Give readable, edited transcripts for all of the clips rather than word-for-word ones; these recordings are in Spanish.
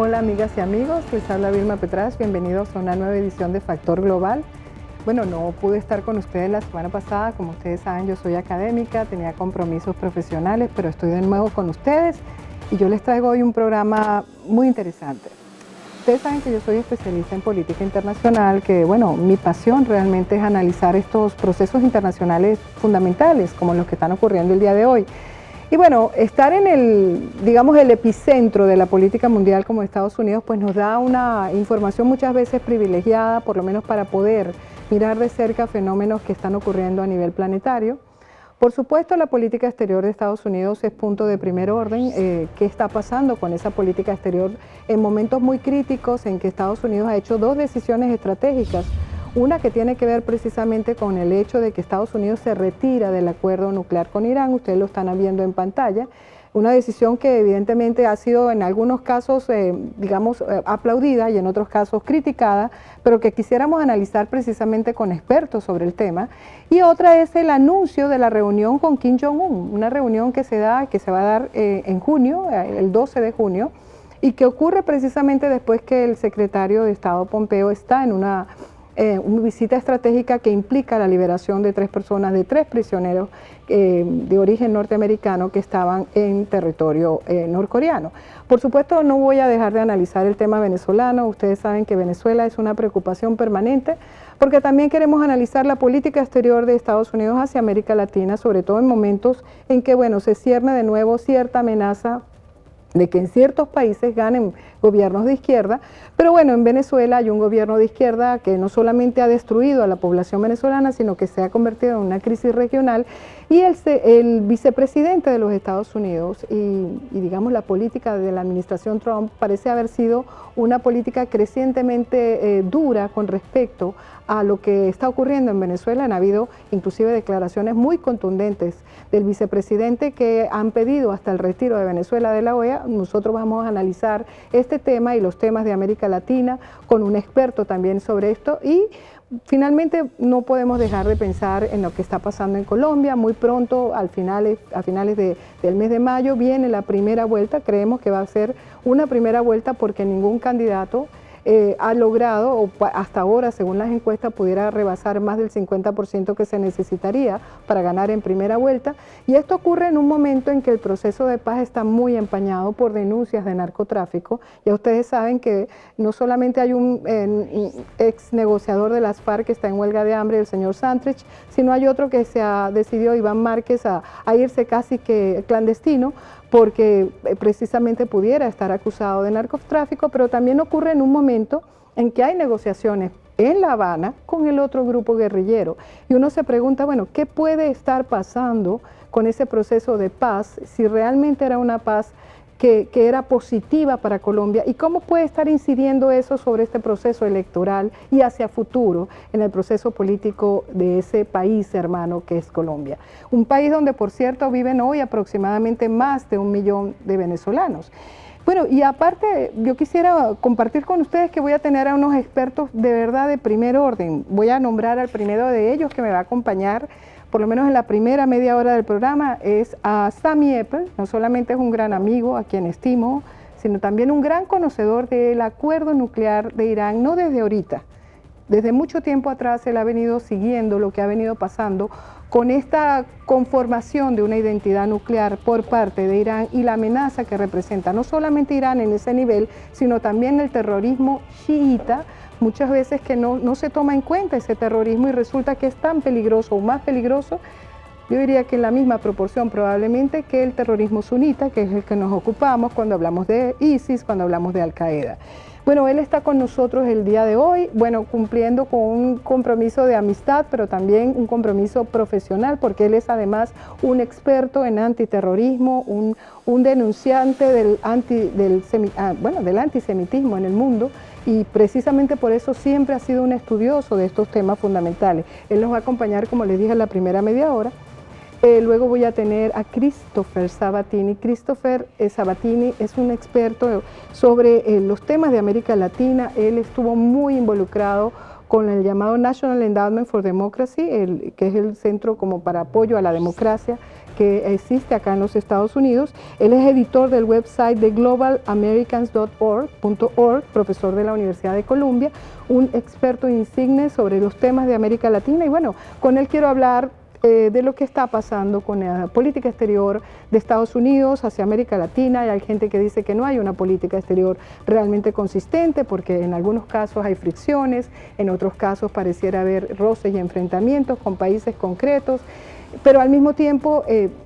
Hola amigas y amigos, les habla Vilma Petras, bienvenidos a una nueva edición de Factor Global. Bueno, no pude estar con ustedes la semana pasada, como ustedes saben yo soy académica, tenía compromisos profesionales, pero estoy de nuevo con ustedes y yo les traigo hoy un programa muy interesante. Ustedes saben que yo soy especialista en política internacional, que bueno, mi pasión realmente es analizar estos procesos internacionales fundamentales como los que están ocurriendo el día de hoy. Y bueno, estar en el epicentro de la política mundial como Estados Unidos, pues nos da una información muchas veces privilegiada, por lo menos para poder mirar de cerca fenómenos que están ocurriendo a nivel planetario. Por supuesto, la política exterior de Estados Unidos es punto de primer orden. ¿Qué está pasando con esa política exterior en momentos muy críticos en que Estados Unidos ha hecho dos decisiones estratégicas? Una que tiene que ver precisamente con el hecho de que Estados Unidos se retira del acuerdo nuclear con Irán, ustedes lo están viendo en pantalla, una decisión que evidentemente ha sido en algunos casos, aplaudida y en otros casos criticada, pero que quisiéramos analizar precisamente con expertos sobre el tema. Y otra es el anuncio de la reunión con Kim Jong-un, una reunión que se va a dar en junio, el 12 de junio, y que ocurre precisamente después que el secretario de Estado Pompeo está en una visita estratégica que implica la liberación de 3 personas, de 3 prisioneros de origen norteamericano que estaban en territorio norcoreano. Por supuesto, no voy a dejar de analizar el tema venezolano. Ustedes saben que Venezuela es una preocupación permanente, porque también queremos analizar la política exterior de Estados Unidos hacia América Latina, sobre todo en momentos en que, bueno, se cierne de nuevo cierta amenaza de que en ciertos países ganen gobiernos de izquierda, pero bueno, en Venezuela hay un gobierno de izquierda que no solamente ha destruido a la población venezolana, sino que se ha convertido en una crisis regional, y el vicepresidente de los Estados Unidos y digamos la política de la administración Trump parece haber sido una política crecientemente dura con respecto a lo que está ocurriendo en Venezuela. Han habido inclusive declaraciones muy contundentes del vicepresidente que han pedido hasta el retiro de Venezuela de la OEA. Nosotros vamos a analizar este tema y los temas de América Latina con un experto también sobre esto, y finalmente no podemos dejar de pensar en lo que está pasando en Colombia. Muy pronto, a finales del mes de mayo, viene la primera vuelta. Creemos que va a ser una primera vuelta porque ningún candidato ha logrado, o hasta ahora, según las encuestas, pudiera rebasar más del 50% que se necesitaría para ganar en primera vuelta. Y esto ocurre en un momento en que el proceso de paz está muy empañado por denuncias de narcotráfico. Ya ustedes saben que no solamente hay un ex negociador de las FARC que está en huelga de hambre, el señor Santrich, sino hay otro que se ha decidido, Iván Márquez, a irse casi que clandestino, porque precisamente pudiera estar acusado de narcotráfico, pero también ocurre en un momento en que hay negociaciones en La Habana con el otro grupo guerrillero. Y uno se pregunta, bueno, ¿qué puede estar pasando con ese proceso de paz si realmente era una paz que era positiva para Colombia, y cómo puede estar incidiendo eso sobre este proceso electoral y hacia futuro en el proceso político de ese país hermano que es Colombia? Un país donde, por cierto, viven hoy aproximadamente más de 1 millón de venezolanos. Bueno, y aparte yo quisiera compartir con ustedes que voy a tener a unos expertos de verdad de primer orden. Voy a nombrar al primero de ellos que me va a acompañar por lo menos en la primera media hora del programa, es a Sami Eppel. No solamente es un gran amigo a quien estimo, sino también un gran conocedor del acuerdo nuclear de Irán, no desde ahorita. Desde mucho tiempo atrás él ha venido siguiendo lo que ha venido pasando con esta conformación de una identidad nuclear por parte de Irán y la amenaza que representa no solamente Irán en ese nivel, sino también el terrorismo chiita. Muchas veces que no se toma en cuenta ese terrorismo y resulta que es tan peligroso o más peligroso, yo diría que en la misma proporción probablemente, que el terrorismo sunita, que es el que nos ocupamos cuando hablamos de ISIS, cuando hablamos de Al-Qaeda. Bueno, él está con nosotros el día de hoy, bueno, cumpliendo con un compromiso de amistad, pero también un compromiso profesional, porque él es además un experto en antiterrorismo, un denunciante del antisemitismo en el mundo, y precisamente por eso siempre ha sido un estudioso de estos temas fundamentales. Él nos va a acompañar, como les dije, en la primera media hora. Luego voy a tener a Christopher Sabatini. Christopher Sabatini es un experto sobre los temas de América Latina. Él estuvo muy involucrado con el llamado National Endowment for Democracy, que es el centro como para apoyo a la democracia que existe acá en los Estados Unidos. Él es editor del website de globalamericans.org, profesor de la Universidad de Columbia, un experto insigne sobre los temas de América Latina, y bueno, con él quiero hablar de lo que está pasando con la política exterior de Estados Unidos hacia América Latina. Y hay gente que dice que no hay una política exterior realmente consistente, porque en algunos casos hay fricciones, en otros casos pareciera haber roces y enfrentamientos con países concretos, pero al mismo tiempo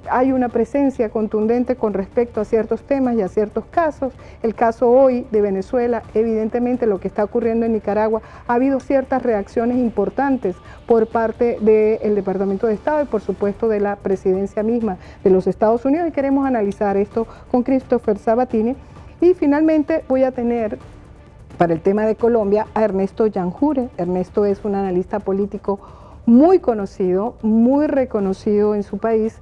hay una presencia contundente con respecto a ciertos temas y a ciertos casos. El caso hoy de Venezuela, evidentemente lo que está ocurriendo en Nicaragua, ha habido ciertas reacciones importantes por parte del Departamento de Estado y por supuesto de la presidencia misma de los Estados Unidos, y queremos analizar esto con Christopher Sabatini. Y finalmente voy a tener para el tema de Colombia a Ernesto Yanjure. Ernesto es un analista político muy conocido, muy reconocido en su país,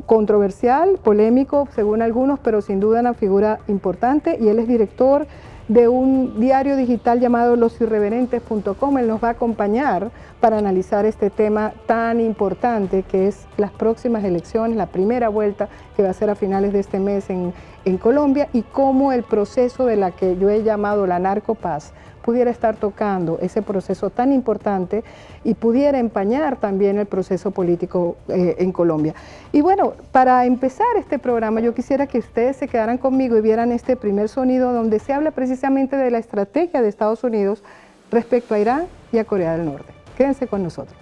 controversial, polémico según algunos, pero sin duda una figura importante, y él es director de un diario digital llamado losirreverentes.com. Él nos va a acompañar para analizar este tema tan importante que es las próximas elecciones, la primera vuelta que va a ser a finales de este mes en Colombia, y cómo el proceso de la que yo he llamado la narcopaz pudiera estar tocando ese proceso tan importante y pudiera empañar también el proceso político en Colombia. Y bueno, para empezar este programa yo quisiera que ustedes se quedaran conmigo y vieran este primer sonido donde se habla precisamente de la estrategia de Estados Unidos respecto a Irán y a Corea del Norte. Quédense con nosotros.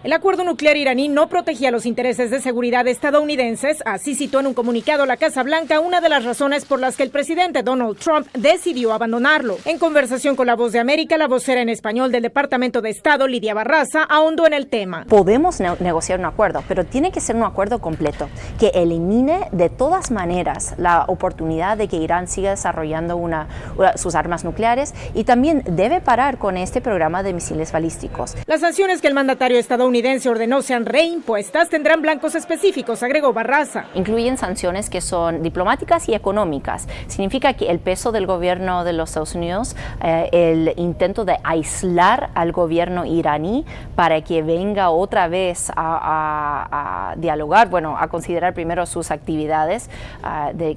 El acuerdo nuclear iraní no protegía los intereses de seguridad estadounidenses, así citó en un comunicado la Casa Blanca una de las razones por las que el presidente Donald Trump decidió abandonarlo. En conversación con La Voz de América, la vocera en español del Departamento de Estado, Lidia Barraza, ahondó en el tema. Podemos negociar un acuerdo, pero tiene que ser un acuerdo completo, que elimine de todas maneras la oportunidad de que Irán siga desarrollando sus armas nucleares, y también debe parar con este programa de misiles balísticos. Las sanciones que el mandatario estadounidense ordenó sean reimpuestas tendrán blancos específicos, agregó Barraza. Incluyen sanciones que son diplomáticas y económicas. Significa que el peso del gobierno de los Estados Unidos, el intento de aislar al gobierno iraní para que venga otra vez a dialogar, bueno, a considerar primero sus actividades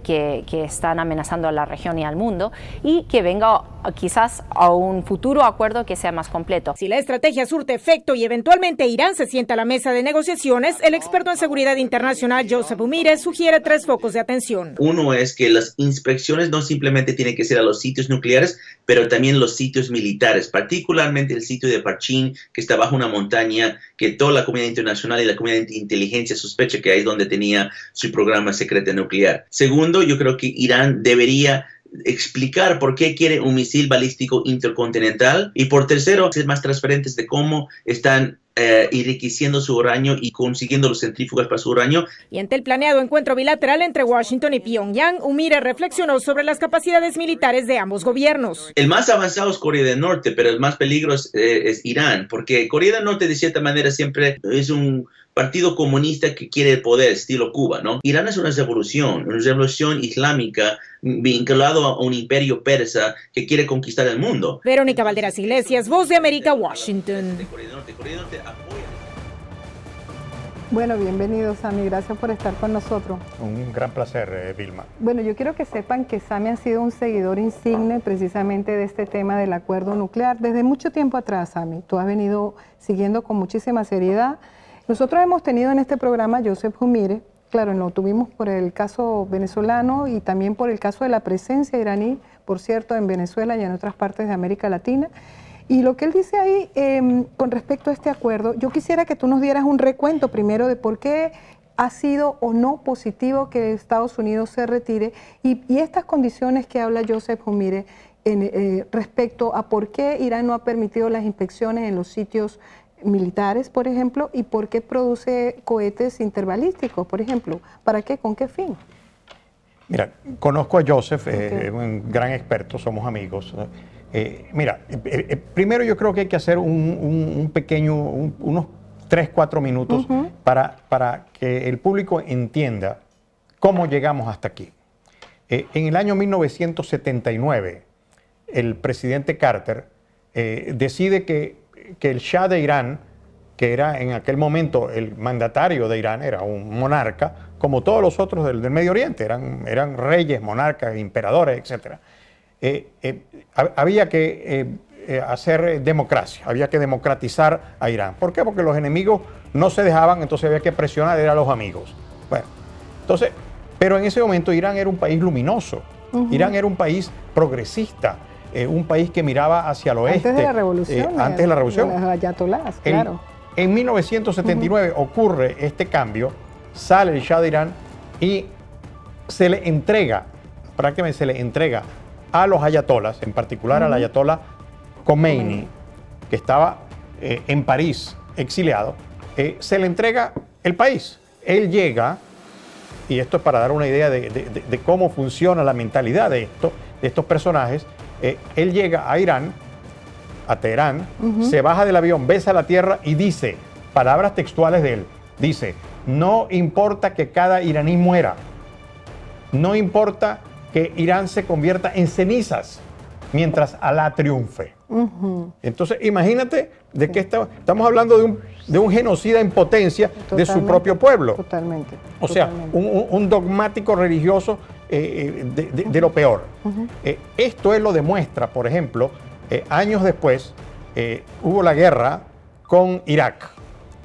que están amenazando a la región y al mundo, y que venga quizás a un futuro acuerdo que sea más completo. Si la estrategia surte efecto y eventualmente Irán se sienta a la mesa de negociaciones, el experto en seguridad internacional Joseph Umire sugiere 3 focos de atención. Uno es que las inspecciones no simplemente tienen que ser a los sitios nucleares, pero también los sitios militares, particularmente el sitio de Parchin, que está bajo una montaña que toda la comunidad internacional y la comunidad de inteligencia sospecha que ahí es donde tenía su programa secreto nuclear. Segundo, yo creo que Irán debería explicar por qué quiere un misil balístico intercontinental, y por tercero, ser más transparentes de cómo están enriqueciendo su uranio y consiguiendo los centrífugas para su uranio. Y ante el planeado encuentro bilateral entre Washington y Pyongyang, Umire reflexionó sobre las capacidades militares de ambos gobiernos. El más avanzado es Corea del Norte, pero el más peligroso es Irán, porque Corea del Norte de cierta manera siempre es un partido comunista que quiere el poder, estilo Cuba, ¿no? Irán es una revolución islámica vinculado a un imperio persa que quiere conquistar el mundo. Verónica Valderas Iglesias, Voz de América, Washington. Bueno, bienvenido, Sami. Gracias por estar con nosotros. Un gran placer, Vilma. Bueno, yo quiero que sepan que Sami ha sido un seguidor insigne precisamente de este tema del acuerdo nuclear. Desde mucho tiempo atrás, Sami, tú has venido siguiendo con muchísima seriedad. Nosotros hemos tenido en este programa a Joseph Umire, claro, lo tuvimos por el caso venezolano y también por el caso de la presencia iraní, por cierto, en Venezuela y en otras partes de América Latina. Y lo que él dice ahí con respecto a este acuerdo, yo quisiera que tú nos dieras un recuento primero de por qué ha sido o no positivo que Estados Unidos se retire y estas condiciones que habla Joseph Umire respecto a por qué Irán no ha permitido las inspecciones en los sitios militares, por ejemplo, y por qué produce cohetes interbalísticos, por ejemplo. ¿Para qué? ¿Con qué fin? Mira, conozco a Joseph, un gran experto, somos amigos. Primero yo creo que hay que hacer unos 3-4 minutos para que el público entienda cómo llegamos hasta aquí. En el año 1979, el presidente Carter decide que que el Shah de Irán, que era en aquel momento el mandatario de Irán, era un monarca, como todos los otros del Medio Oriente, eran reyes, monarcas, emperadores, etc. Había que hacer democracia, había que democratizar a Irán. ¿Por qué? Porque los enemigos no se dejaban, entonces había que presionar a los amigos. Bueno, entonces, pero en ese momento Irán era un país luminoso, Irán era un país progresista, un país que miraba hacia el oeste. Antes de la revolución. Antes de la revolución. De los ayatolás, claro. En 1979 ocurre este cambio, sale el Shah de Irán y se le entrega, prácticamente se le entrega a los ayatolás, en particular al ayatolá Khomeini, que estaba en París exiliado, se le entrega el país. Él llega, y esto es para dar una idea de cómo funciona la mentalidad de estos personajes, él llega a Irán, a Teherán, se baja del avión, besa la tierra y dice, palabras textuales de él, dice, no importa que cada iraní muera, no importa que Irán se convierta en cenizas mientras Alá triunfe. Entonces, imagínate de que estamos hablando de un genocida en potencia. Totalmente, de su propio pueblo. Totalmente. O sea, un dogmático religioso de lo peor. Esto él lo demuestra, por ejemplo, años después hubo la guerra con Irak.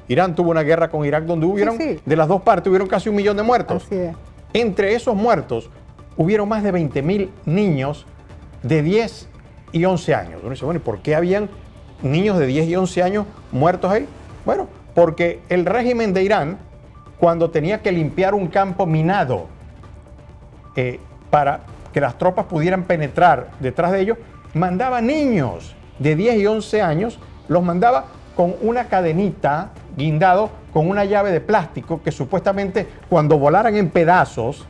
Irán tuvo una guerra con Irak donde hubieron, de las dos partes, hubieron casi 1 millón de muertos. Así es. Entre esos muertos, hubieron más de 20.000 niños de 10 y 11 años. Uno dice, bueno, ¿y por qué habían niños de 10 y 11 años muertos ahí? Bueno, porque el régimen de Irán, cuando tenía que limpiar un campo minado para que las tropas pudieran penetrar detrás de ellos, mandaba niños de 10 y 11 años, los mandaba con una cadenita guindado con una llave de plástico que supuestamente cuando volaran en pedazos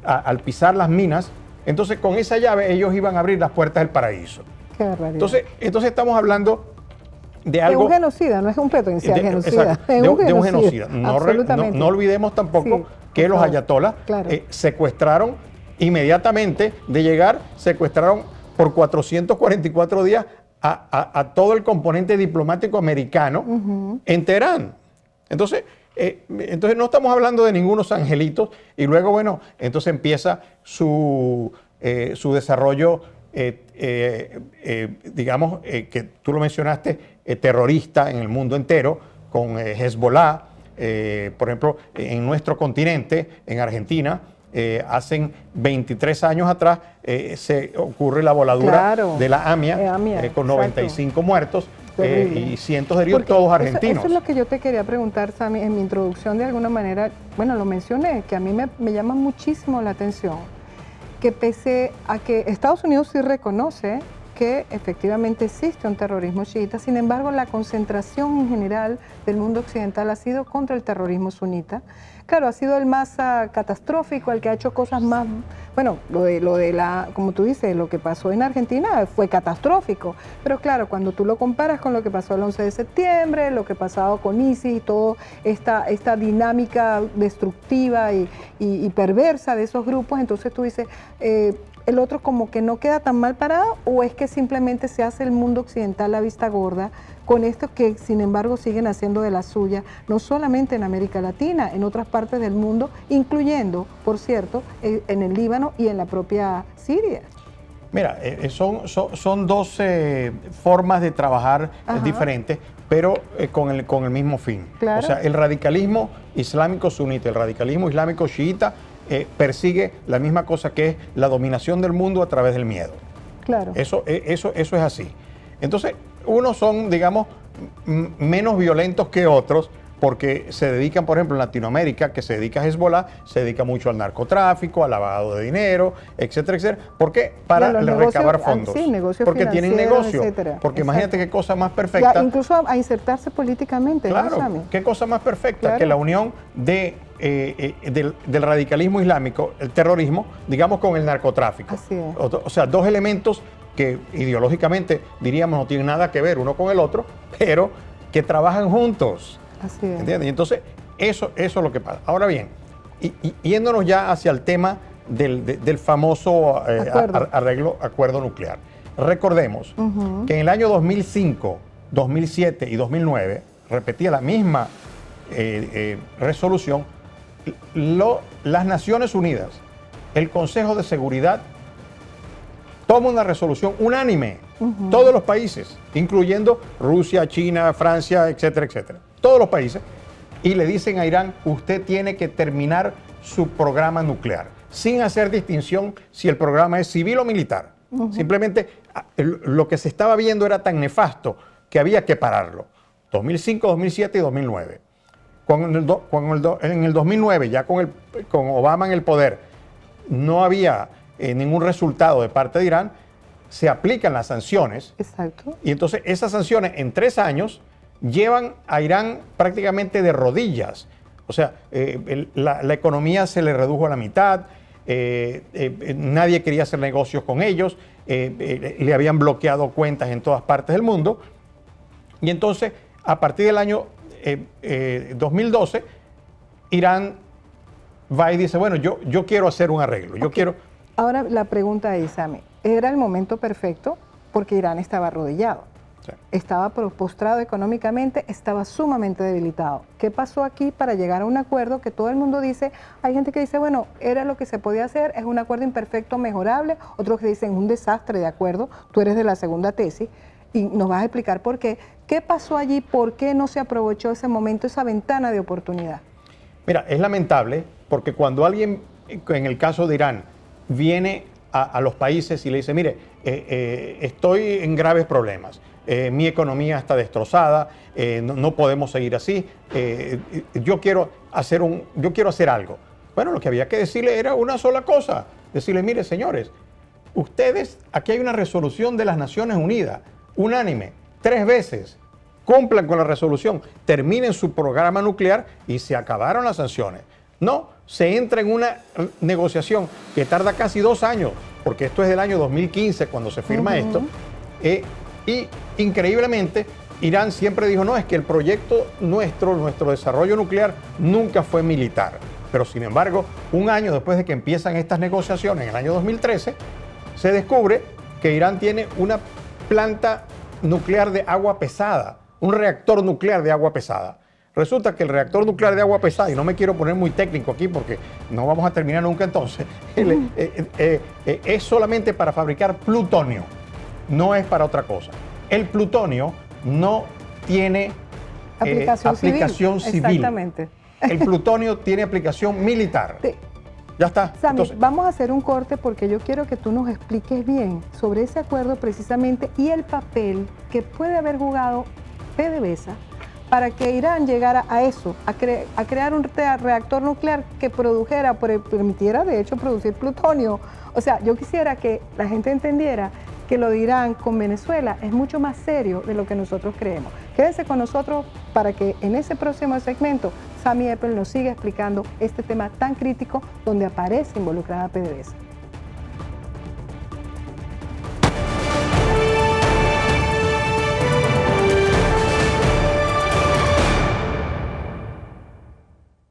al pisar las minas, entonces con esa llave ellos iban a abrir las puertas del paraíso. Qué barbaridad. Entonces estamos hablando de algo... De un genocida, no es un potencial genocida. Exacto, de un genocida. No olvidemos tampoco que los ayatolás secuestraron inmediatamente de llegar, secuestraron por 444 días a todo el componente diplomático americano en Teherán. Entonces no estamos hablando de ningunos angelitos y luego, bueno, entonces empieza su desarrollo, digamos, que tú lo mencionaste, terrorista en el mundo entero, con Hezbollah, por ejemplo, en nuestro continente, en Argentina, hace 23 años atrás se ocurre la voladura de la AMIA, con 95 muertos. Y cientos de heridos, todos argentinos. Eso es lo que yo te quería preguntar, Sammy, en mi introducción de alguna manera, bueno, lo mencioné, que a mí me llama muchísimo la atención, que pese a que Estados Unidos sí reconoce que efectivamente existe un terrorismo chiita, sin embargo la concentración en general del mundo occidental ha sido contra el terrorismo sunita. Claro, ha sido el más catastrófico, el que ha hecho cosas más, bueno, como tú dices, lo que pasó en Argentina fue catastrófico, pero claro, cuando tú lo comparas con lo que pasó el 11 de septiembre, lo que pasó con ISIS y toda esta dinámica destructiva y perversa de esos grupos, entonces tú dices, el otro como que no queda tan mal parado, o es que simplemente se hace el mundo occidental la vista gorda con esto que sin embargo siguen haciendo de la suya, no solamente en América Latina, en otras partes del mundo, incluyendo, por cierto, en el Líbano y en la propia Siria. Mira, son dos formas de trabajar diferentes, pero con el mismo fin. Claro. O sea, el radicalismo islámico sunita, el radicalismo islámico chiita, persigue la misma cosa, que es la dominación del mundo a través del miedo. Claro. Eso es así. Entonces, unos son, digamos, menos violentos que otros, porque se dedican, por ejemplo, en Latinoamérica, que se dedica a Hezbollah, se dedica mucho al narcotráfico, al lavado de dinero, etcétera, etcétera. ¿Por qué? Para recabar fondos. Sí, negocios porque tienen negocio. Etcétera. Porque imagínate qué cosa más perfecta. Incluso a insertarse políticamente. Claro, ¿no, qué cosa más perfecta que la unión del radicalismo islámico, el terrorismo, digamos, con el narcotráfico. Así es. O sea, dos elementos que ideológicamente diríamos no tienen nada que ver uno con el otro, pero que trabajan juntos. Así es. ¿Entiendes? Y entonces, eso es lo que pasa. Ahora bien, yéndonos ya hacia el tema del famoso acuerdo nuclear. Recordemos que en el año 2005 2007 y 2009, repetía la misma resolución, las Naciones Unidas, el Consejo de Seguridad, toma una resolución unánime, todos los países, incluyendo Rusia, China, Francia, etcétera, etcétera, todos los países, y le dicen a Irán, usted tiene que terminar su programa nuclear, sin hacer distinción si el programa es civil o militar. Simplemente lo que se estaba viendo era tan nefasto que había que pararlo. 2005, 2007 y 2009. En el 2009, ya con Obama en el poder, no había ningún resultado de parte de Irán, se aplican las sanciones. Exacto. Y entonces esas sanciones en 3 años llevan a Irán prácticamente de rodillas. O sea, la economía se le redujo a la mitad, nadie quería hacer negocios con ellos, le habían bloqueado cuentas en todas partes del mundo. Y entonces, a partir del año 2012, Irán va y dice, bueno, yo quiero hacer un arreglo, yo quiero... Ahora la pregunta es, Sami, ¿era el momento perfecto? Porque Irán estaba arrodillado, sí, estaba postrado económicamente, estaba sumamente debilitado. ¿Qué pasó aquí para llegar a un acuerdo que todo el mundo dice? Hay gente que dice, bueno, era lo que se podía hacer, es un acuerdo imperfecto, mejorable. Otros que dicen, un desastre de acuerdo. Tú eres de la segunda tesis y nos vas a explicar por qué. ¿Qué pasó allí? ¿Por qué no se aprovechó ese momento, esa ventana de oportunidad? Mira, es lamentable porque cuando alguien, en el caso de Irán, viene a los países y le dice, mire, estoy en graves problemas, mi economía está destrozada, no podemos seguir así, yo quiero hacer algo. Bueno, lo que había que decirle era una sola cosa, decirle, mire, señores, ustedes, aquí hay una resolución de las Naciones Unidas, unánime, 3 veces, cumplan con la resolución, terminen su programa nuclear y se acabaron las sanciones. No, se entra en una negociación que tarda casi 2 años, porque esto es del año 2015 cuando se firma esto, y increíblemente Irán siempre dijo, no, es que el proyecto nuestro desarrollo nuclear nunca fue militar. Pero sin embargo, un año después de que empiezan estas negociaciones, en el año 2013, se descubre que Irán tiene una planta nuclear de agua pesada, un reactor nuclear de agua pesada. Resulta que el reactor nuclear de agua pesada, y no me quiero poner muy técnico aquí porque no vamos a terminar nunca entonces, es solamente para fabricar plutonio, no es para otra cosa. El plutonio no tiene aplicación civil. Exactamente. El plutonio tiene aplicación militar. Ya está. Sami, Entonces, vamos a hacer un corte porque yo quiero que tú nos expliques bien sobre ese acuerdo precisamente y el papel que puede haber jugado PDVSA para que Irán llegara a eso, a crear un reactor nuclear que permitiera de hecho producir plutonio. O sea, yo quisiera que la gente entendiera que lo de Irán con Venezuela es mucho más serio de lo que nosotros creemos. Quédense con nosotros para que en ese próximo segmento Sami Eppel nos siga explicando este tema tan crítico donde aparece involucrada PDVSA.